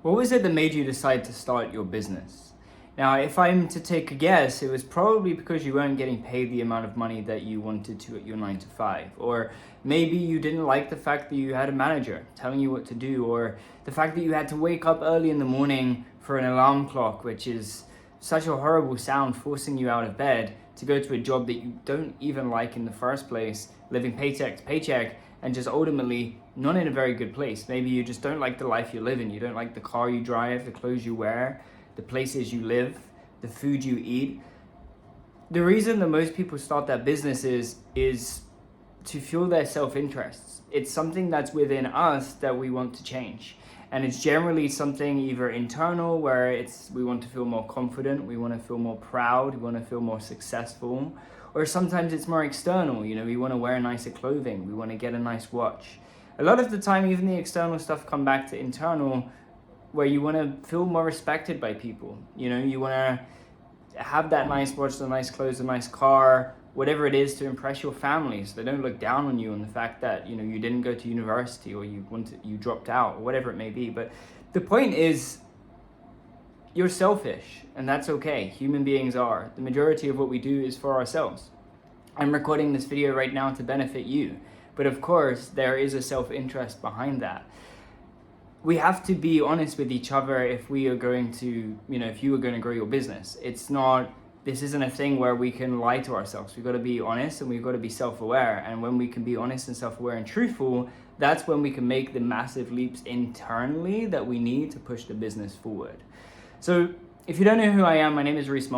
What was it that made you decide to start your business? Now, if I'm to take a guess, it was probably because you weren't getting paid the amount of money that you wanted to at your 9 to 5. Or maybe you didn't like the fact that you had a manager telling you what to do, or the fact that you had to wake up early in the morning for an alarm clock, which is such a horrible sound forcing you out of bed to go to a job that you don't even like in the first place, living paycheck to paycheck, and just ultimately not in a very good place. Maybe you just don't like the life you live in. You don't like the car you drive, the clothes you wear, the places you live, the food you eat. The reason that most people start their businesses is to fuel their self-interests. It's something that's within us that we want to change. And it's generally something either internal, where we want to feel more confident, we want to feel more proud, we want to feel more successful. Or sometimes it's more external, we want to wear nicer clothing, we want to get a nice watch. A lot of the time, even the external stuff come back to internal, where you want to feel more respected by people. You want to have that nice watch, the nice clothes, the nice car, whatever it is, to impress your family, so they don't look down on you on the fact that you didn't go to university, or you dropped out, or whatever it may be. But the point is, you're selfish, and that's okay. Human beings are. The majority of what we do is for ourselves. I'm recording this video right now to benefit you, but of course there is a self-interest behind that. We have to be honest with each other if we are going to, if you are going to grow your business. This isn't a thing where we can lie to ourselves. We've got to be honest, and we've got to be self-aware. And when we can be honest and self-aware and truthful, that's when we can make the massive leaps internally that we need to push the business forward. So if you don't know who I am, my name is Reece.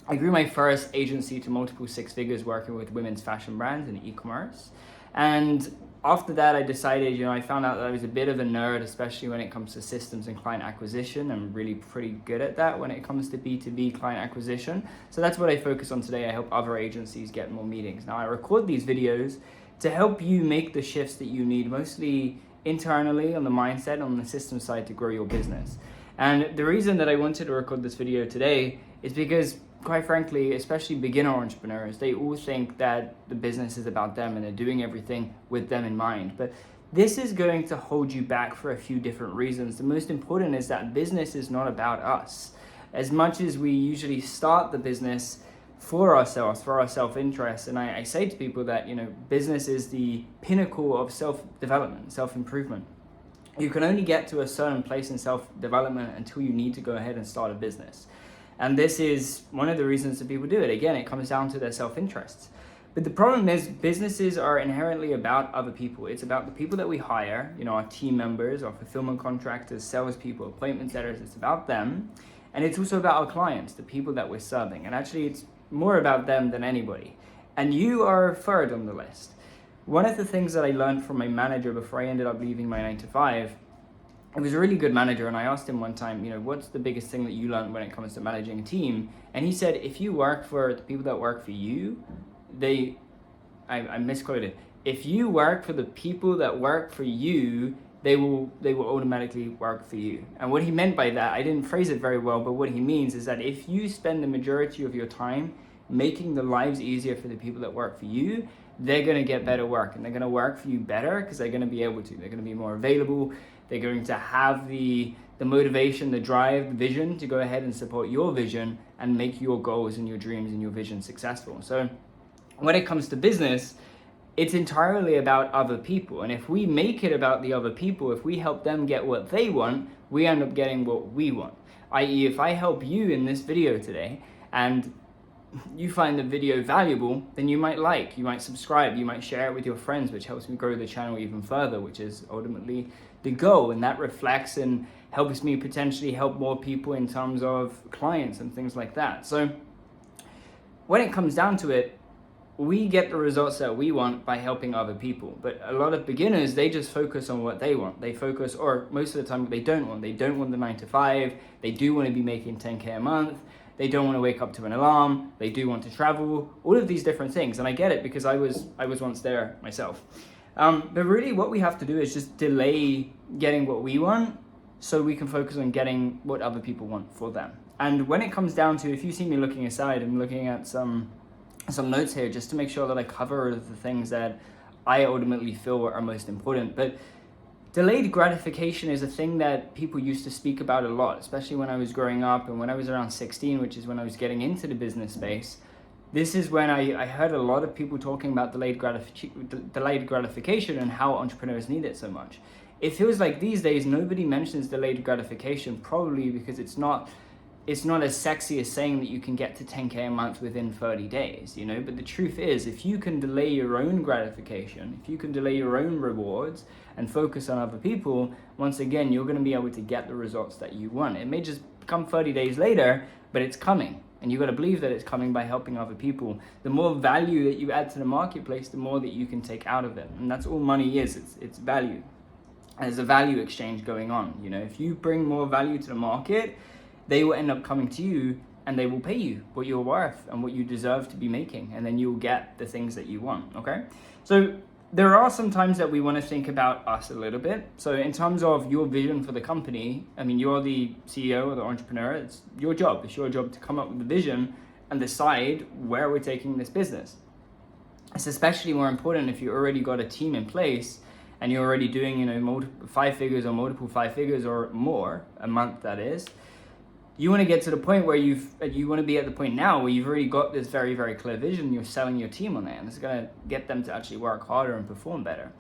I grew my first agency to multiple six figures working with women's fashion brands and e-commerce. And after that, I decided, I found out that I was a bit of a nerd, especially when it comes to systems and client acquisition. I'm really pretty good at that when it comes to B2B client acquisition. So that's what I focus on today. I help other agencies get more meetings. Now, I record these videos to help you make the shifts that you need, mostly internally on the mindset, on the system side, to grow your business. And the reason that I wanted to record this video today is because, quite frankly, especially beginner entrepreneurs, they all think that the business is about them and they're doing everything with them in mind. But this is going to hold you back for a few different reasons. The most important is that business is not about us. As much as we usually start the business for ourselves, for our self-interest, and I say to people that, business is the pinnacle of self-development, self-improvement. You can only get to a certain place in self-development until you need to go ahead and start a business. And this is one of the reasons that people do it. Again, it comes down to their self-interests. But the problem is, businesses are inherently about other people. It's about the people that we hire, our team members, our fulfillment contractors, salespeople, appointment setters. It's about them. And it's also about our clients, the people that we're serving. And actually, it's more about them than anybody. And you are third on the list. One of the things that I learned from my manager before I ended up leaving my 9 to 5, it was a really good manager, and I asked him one time, what's the biggest thing that you learned when it comes to managing a team? And he said, if you work for the people that work for you, I misquoted, if you work for the people that work for you, they will automatically work for you. And what he meant by that, I didn't phrase it very well, but what he means is that if you spend the majority of your time making the lives easier for the people that work for you, they're going to get better work, and they're going to work for you better because they're going to be able to. They're going to be more available. They're going to have the motivation, the drive, the vision to go ahead and support your vision and make your goals and your dreams and your vision successful. So when it comes to business, it's entirely about other people. And if we make it about the other people, if we help them get what they want, we end up getting what we want. I.e., if I help you in this video today and you find the video valuable, then you might subscribe, you might share it with your friends, which helps me grow the channel even further, which is ultimately the goal. And that reflects and helps me potentially help more people in terms of clients and things like that. So when it comes down to it, we get the results that we want by helping other people. But a lot of beginners, they just focus on what they want. They focus, or most of the time they don't want the 9 to 5. They do want to be making 10K a month. They don't want to wake up to an alarm. They do want to travel, all of these different things. And I get it because I was once there myself. But really what we have to do is just delay getting what we want so we can focus on getting what other people want for them. And when it comes down to, if you see me looking aside, I'm looking at some notes here just to make sure that I cover the things that I ultimately feel are most important. But delayed gratification is a thing that people used to speak about a lot, especially when I was growing up and when I was around 16, which is when I was getting into the business space. This is when I heard a lot of people talking about delayed gratification and how entrepreneurs need it so much. It feels like these days nobody mentions delayed gratification, probably because it's not as sexy as saying that you can get to 10K a month within 30 days, you know? But the truth is, if you can delay your own gratification, if you can delay your own rewards and focus on other people, once again, you're gonna be able to get the results that you want. It may just come 30 days later, but it's coming. And you gotta believe that it's coming by helping other people. The more value that you add to the marketplace, the more that you can take out of it. And that's all money is, it's value. There's a value exchange going on, you know? If you bring more value to the market, they will end up coming to you and they will pay you what you're worth and what you deserve to be making. And then you'll get the things that you want, okay? So there are some times that we want to think about us a little bit. So in terms of your vision for the company, I mean, you're the CEO or the entrepreneur, it's your job. It's your job to come up with the vision and decide where we're taking this business. It's especially more important if you already got a team in place and you're already doing, you know, multiple 5 figures or multiple 5 figures or more a month, that is. You want to get to the point where you want to be at the point now where you've already got this very, very clear vision. You're selling your team on it, and it's going to get them to actually work harder and perform better.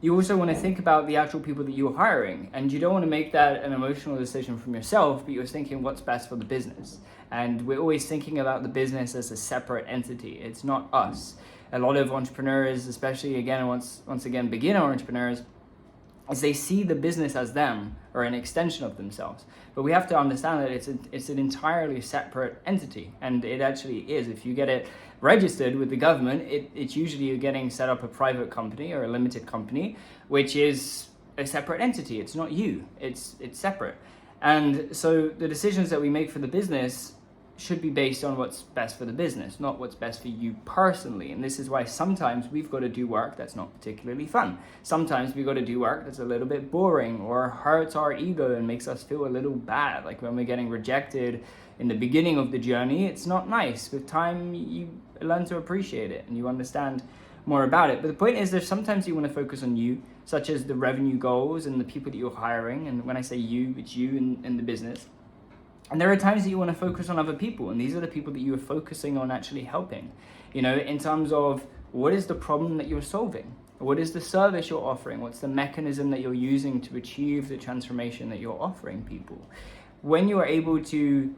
You also want to think about the actual people that you're hiring, and you don't want to make that an emotional decision from yourself, but you're thinking what's best for the business. And we're always thinking about the business as a separate entity. It's not us. A lot of entrepreneurs, especially again, once again, beginner entrepreneurs, is they see the business as them or an extension of themselves. But we have to understand that it's an entirely separate entity, and it actually is. If you get it registered with the government, it's usually you're getting set up a private company or a limited company, which is a separate entity. It's not you, it's separate. And so the decisions that we make for the business should be based on what's best for the business, not what's best for you personally. And this is why sometimes we've got to do work that's not particularly fun. Sometimes we've got to do work that's a little bit boring or hurts our ego and makes us feel a little bad. Like when we're getting rejected in the beginning of the journey, it's not nice. With time, you learn to appreciate it and you understand more about it. But the point is, there's sometimes you want to focus on you, such as the revenue goals and the people that you're hiring. And when I say you, it's you in the business. And there are times that you want to focus on other people, and these are the people that you are focusing on actually helping, you know, in terms of what is the problem that you're solving? What is the service you're offering? What's the mechanism that you're using to achieve the transformation that you're offering people? When you are able to,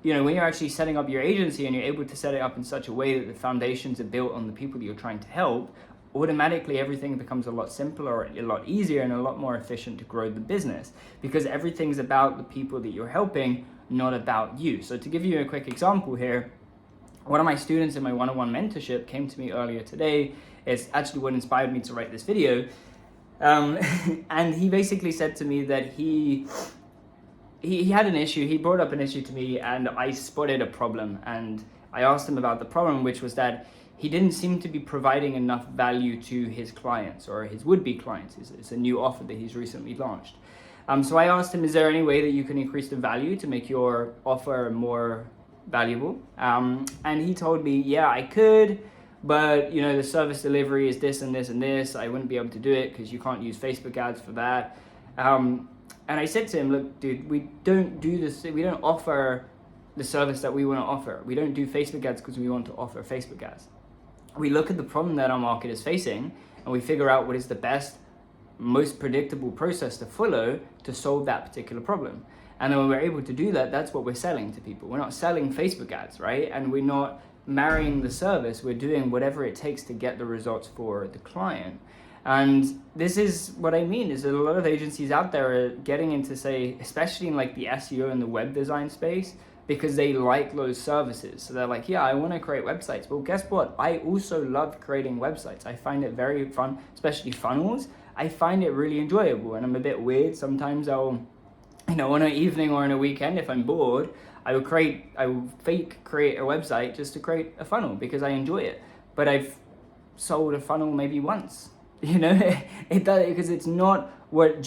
you know, when you're actually setting up your agency and you're able to set it up in such a way that the foundations are built on the people that you're trying to help, automatically everything becomes a lot simpler, a lot easier, and a lot more efficient to grow the business, because everything's about the people that you're helping, not about you. So to give you a quick example here, one of my students in my one-on-one mentorship came to me earlier today. It's actually what inspired me to write this video. And he basically said to me that he had an issue. He brought up an issue to me and I spotted a problem. And I asked him about the problem, which was that he didn't seem to be providing enough value to his clients or his would-be clients. It's a new offer that he's recently launched. So I asked him, is there any way that you can increase the value to make your offer more valuable? And he told me, yeah, I could, but you know, the service delivery is this and this and this. I wouldn't be able to do it because you can't use Facebook ads for that. And I said to him, look, dude, we don't do this. We don't offer the service that we want to offer. We don't do Facebook ads because we want to offer Facebook ads. We look at the problem that our market is facing and we figure out what is the best, most predictable process to follow to solve that particular problem. And then when we're able to do that, that's what we're selling to people. We're not selling Facebook ads, right? And we're not marrying the service. We're doing whatever it takes to get the results for the client. And this is what I mean, is that a lot of agencies out there are getting into, say, especially in like the SEO and the web design space, because they like those services. So they're like, yeah, I want to create websites. Well, guess what? I also love creating websites. I find it very fun, especially funnels. I find it really enjoyable, and I'm a bit weird. Sometimes I'll, you know, on an evening or on a weekend, if I'm bored, I will fake create a website just to create a funnel because I enjoy it. But I've sold a funnel maybe once, you know, it does, because it's not what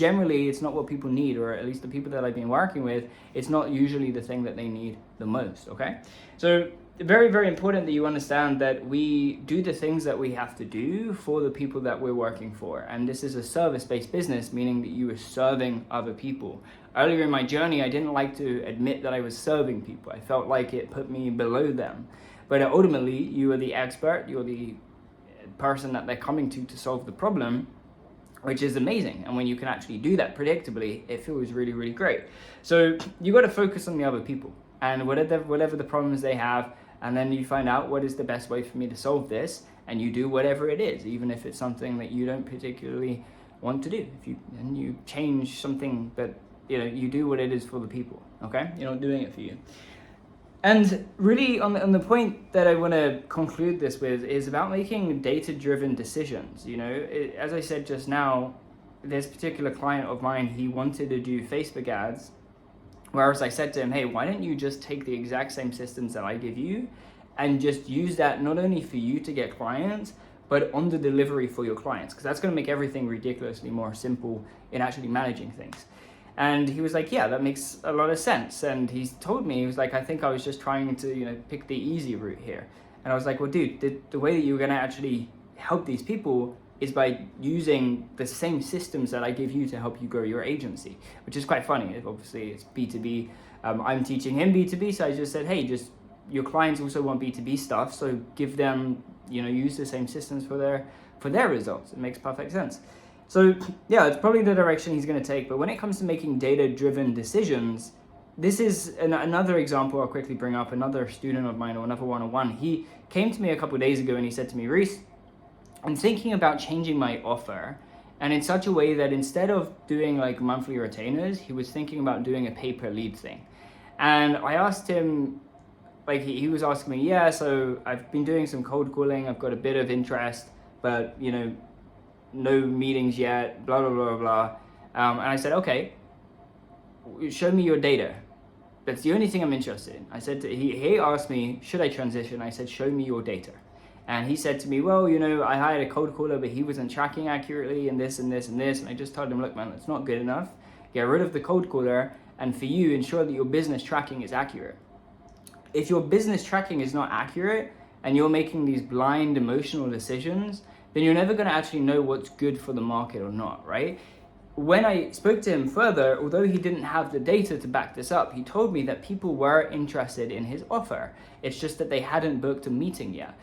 people need, or at least the people that I've been working with, it's not usually the thing that they need the most, okay? So very, very important that you understand that we do the things that we have to do for the people that we're working for. And this is a service-based business, meaning that you are serving other people. Earlier in my journey, I didn't like to admit that I was serving people. I felt like it put me below them. But ultimately, you are the expert, you're the person that they're coming to solve the problem, which is amazing. And when you can actually do that predictably, it feels really, really great. So you got to focus on the other people and whatever the problems they have, and then you find out what is the best way for me to solve this, and you do whatever it is, even if it's something that you don't particularly want to do. And you change something that, you do what it is for the people, okay? You're not doing it for you. And really, on the point that I want to conclude this with is about making data-driven decisions. As I said just now, this particular client of mine, he wanted to do Facebook ads, whereas I said to him, hey, why don't you just take the exact same systems that I give you and just use that not only for you to get clients, but on the delivery for your clients, because that's going to make everything ridiculously more simple in actually managing things. And he was like, yeah, that makes a lot of sense. And he told me, he was like, I think I was just trying to, pick the easy route here. And I was like, well, dude, the way that you're going to actually help these people is by using the same systems that I give you to help you grow your agency, which is quite funny. Obviously, it's B2B. I'm teaching him B2B. So I just said, hey, your clients also want B2B stuff. So give them, use the same systems for their results. It makes perfect sense. So yeah, it's probably the direction he's going to take. But when it comes to making data-driven decisions, this is another example I'll quickly bring up. Another student of mine, or another one-on-one, he came to me a couple of days ago and he said to me, Reece, I'm thinking about changing my offer, and in such a way that instead of doing like monthly retainers, he was thinking about doing a pay-per-lead thing. And I asked him, like he was asking me, yeah, so I've been doing some cold calling, I've got a bit of interest, but no meetings yet, blah, blah, blah, blah. And I said, okay, show me your data. That's the only thing I'm interested in. I said, he asked me, should I transition? I said, show me your data. And he said to me, well, I hired a cold caller, but he wasn't tracking accurately and this and this and this. And I just told him, look, man, that's not good enough. Get rid of the cold caller. And for you, ensure that your business tracking is accurate. If your business tracking is not accurate and you're making these blind emotional decisions, then you're never going to actually know what's good for the market or not, right? When I spoke to him further, although he didn't have the data to back this up, he told me that people were interested in his offer. It's just that they hadn't booked a meeting yet.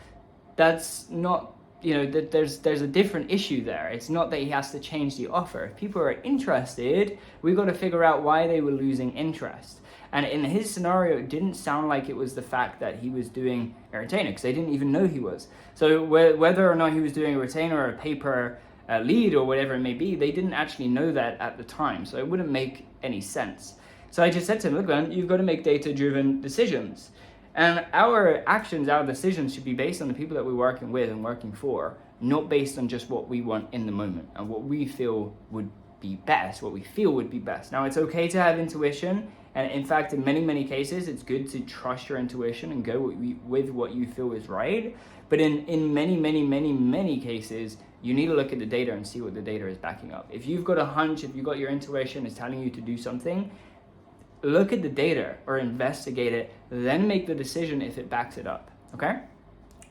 That's not, that there's a different issue there. It's not that he has to change the offer. If people are interested, we've got to figure out why they were losing interest. And in his scenario, it didn't sound like it was the fact that he was doing a retainer, because they didn't even know he was. So whether or not he was doing a retainer or a paper lead or whatever it may be, they didn't actually know that at the time. So it wouldn't make any sense. So I just said to him, look, man, you've got to make data-driven decisions. And our actions, our decisions should be based on the people that we're working with and working for, not based on just what we want in the moment and what we feel would be best, what we feel would be best. Now, it's okay to have intuition. And in fact, in many, many cases, it's good to trust your intuition and go with what you feel is right. But in many, many, many, many cases, you need to look at the data and see what the data is backing up. If you've got a hunch, if you've got your intuition is telling you to do something, look at the data or investigate it, then make the decision if it backs it up, okay?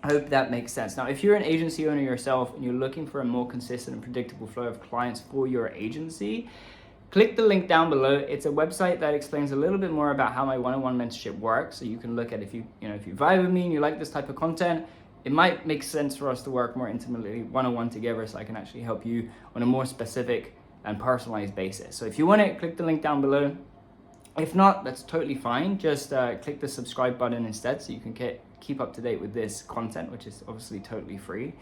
I hope that makes sense. Now, if you're an agency owner yourself and you're looking for a more consistent and predictable flow of clients for your agency, click the link down below. It's a website that explains a little bit more about how my one-on-one mentorship works. So you can look at if you vibe with me and you like this type of content, it might make sense for us to work more intimately one-on-one together so I can actually help you on a more specific and personalized basis. So if you want it, click the link down below. If not, that's totally fine. Just click the subscribe button instead so you can keep up to date with this content, which is obviously totally free.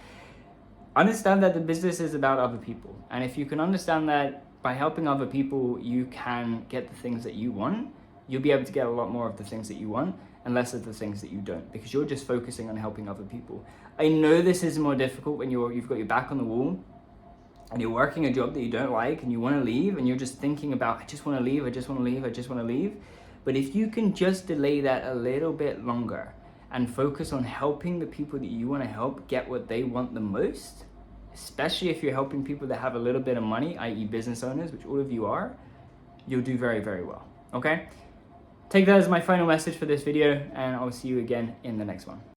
Understand that the business is about other people. And if you can understand that by helping other people, you can get the things that you want, you'll be able to get a lot more of the things that you want and less of the things that you don't, because you're just focusing on helping other people. I know this is more difficult when you've got your back on the wall and you're working a job that you don't like and you want to leave and you're just thinking about, I just want to leave, I just want to leave, I just want to leave. But if you can just delay that a little bit longer and focus on helping the people that you want to help get what they want the most, especially if you're helping people that have a little bit of money, i.e. business owners, which all of you are, you'll do very, very well, okay? take that as my final message for this video, and I'll see you again in the next one.